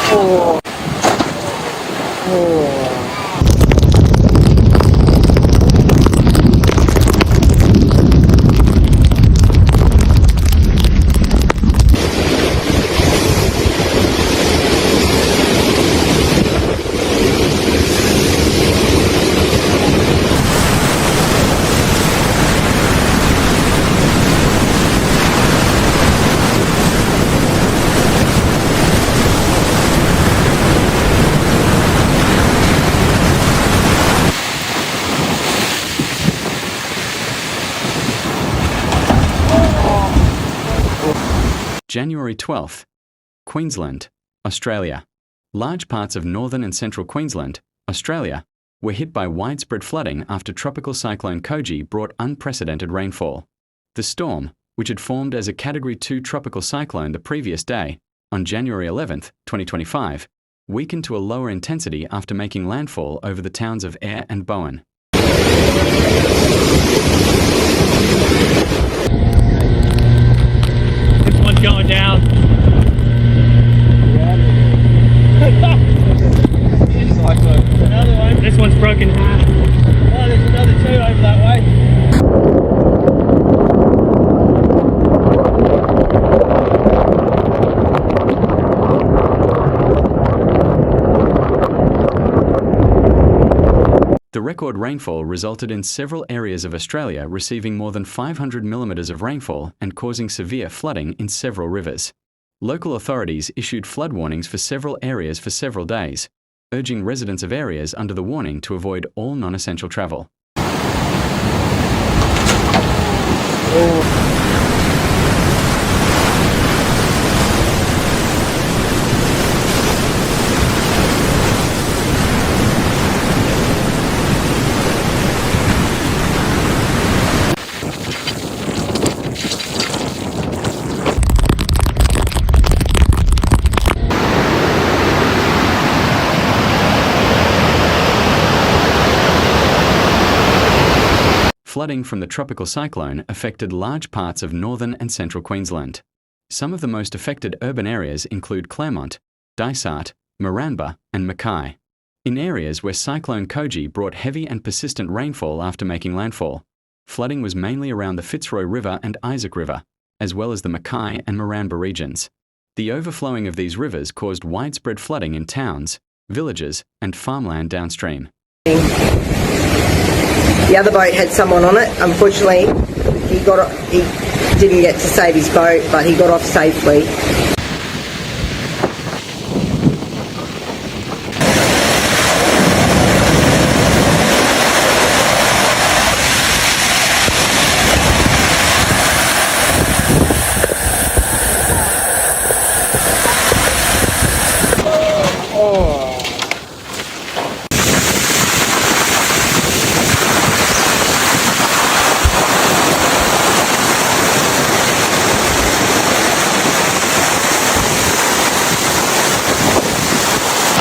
Oh. Oh. January 12th, Queensland, Australia. Large parts of northern and central Queensland, Australia, were hit by widespread flooding after Tropical Cyclone Koji brought unprecedented rainfall. The storm, which had formed as a Category 2 tropical cyclone the previous day, on January 11th, 2025, weakened to a lower intensity after making landfall over the towns of Ayr and Bowen. This one's going down. Another one. This one's broken in half. Oh, there's another two over that way. The record rainfall resulted in several areas of Australia receiving more than 500 millimetres of rainfall and causing severe flooding in several rivers. Local authorities issued flood warnings for several areas for several days, urging residents of areas under the warning to avoid all non-essential travel. Flooding from the tropical cyclone affected large parts of northern and central Queensland. Some of the most affected urban areas include Claremont, Dysart, Moranbah and Mackay. In areas where Cyclone Koji brought heavy and persistent rainfall after making landfall, flooding was mainly around the Fitzroy River and Isaac River, as well as the Mackay and Moranbah regions. The overflowing of these rivers caused widespread flooding in towns, villages and farmland downstream. The other boat had someone on it. Unfortunately, he didn't get to save his boat, but he got off safely.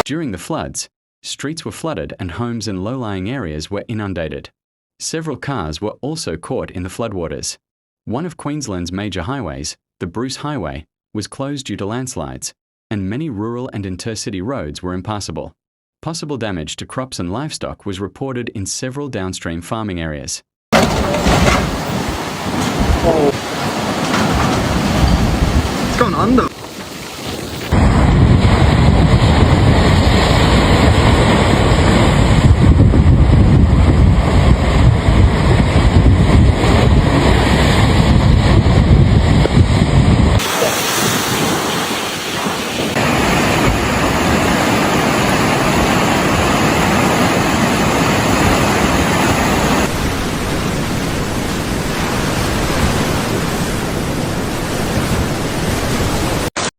During the floods, streets were flooded and homes in low-lying areas were inundated. Several cars were also caught in the floodwaters. One of Queensland's major highways, the Bruce Highway, was closed due to landslides, and many rural and intercity roads were impassable. Possible damage to crops and livestock was reported in several downstream farming areas. Oh. It's gone under.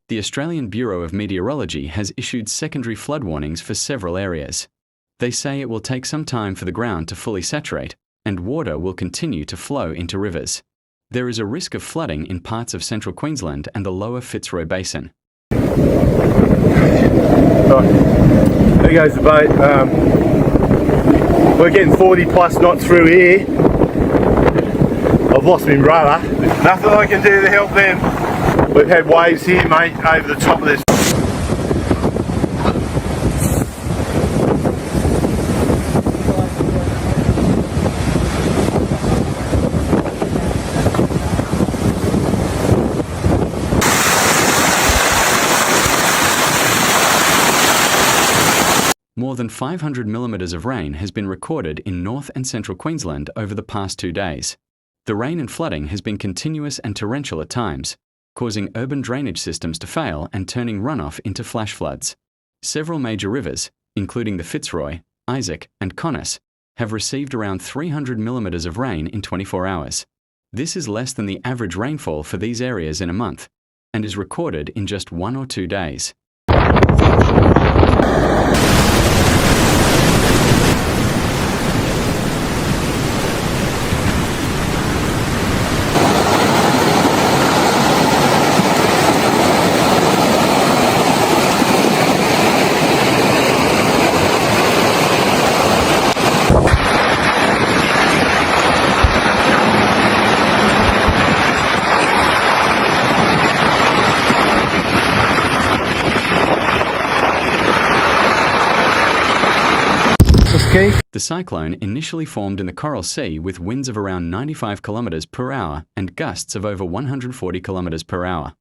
The Australian Bureau of Meteorology has issued secondary flood warnings for several areas. They say it will take some time for the ground to fully saturate, and water will continue to flow into rivers. There is a risk of flooding in parts of central Queensland and the lower Fitzroy Basin. Right. There goes the boat. We're getting 40 plus knots through here. I've lost my rudder. Nothing I can do to help them. We've had waves here, mate, over the top of this. More than 500 millimetres of rain has been recorded in North and Central Queensland over the past 2 days. The rain and flooding has been continuous and torrential at times, causing urban drainage systems to fail and turning runoff into flash floods. Several major rivers, including the Fitzroy, Isaac, and Connaught, have received around 300 millimetres of rain in 24 hours. This is less than the average rainfall for these areas in a month, and is recorded in just 1 or 2 days. The cyclone initially formed in the Coral Sea with winds of around 95 km per hour and gusts of over 140 km per hour.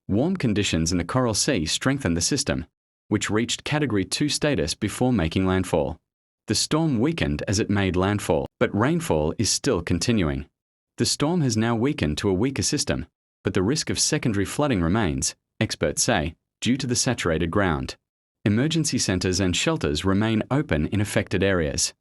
Warm conditions in the Coral Sea strengthened the system, which reached Category 2 status before making landfall. The storm weakened as it made landfall, but rainfall is still continuing. The storm has now weakened to a weaker system, but the risk of secondary flooding remains, experts say, due to the saturated ground. Emergency centres and shelters remain open in affected areas.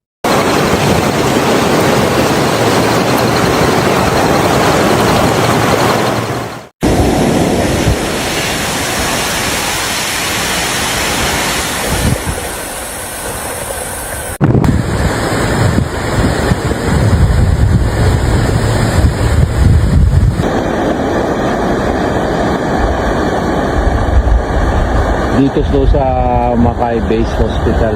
Dito daw sa Mackay Base Hospital.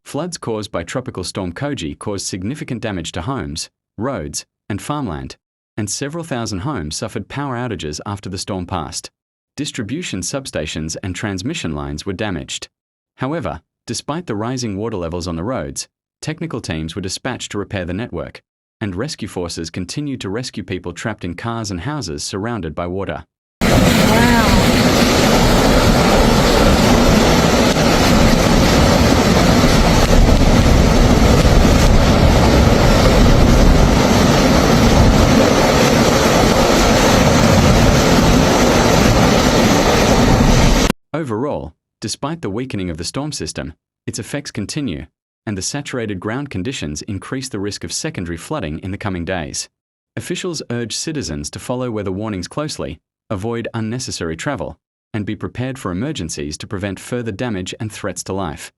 Floods caused by Tropical Storm Koji caused significant damage to homes, roads, and farmland, and several thousand homes suffered power outages after the storm passed. Distribution substations and transmission lines were damaged. However, despite the rising water levels on the roads, technical teams were dispatched to repair the network, and rescue forces continued to rescue people trapped in cars and houses surrounded by water. Overall, despite the weakening of the storm system, its effects continue, and the saturated ground conditions increase the risk of secondary flooding in the coming days. Officials urge citizens to follow weather warnings closely, avoid unnecessary travel, and be prepared for emergencies to prevent further damage and threats to life.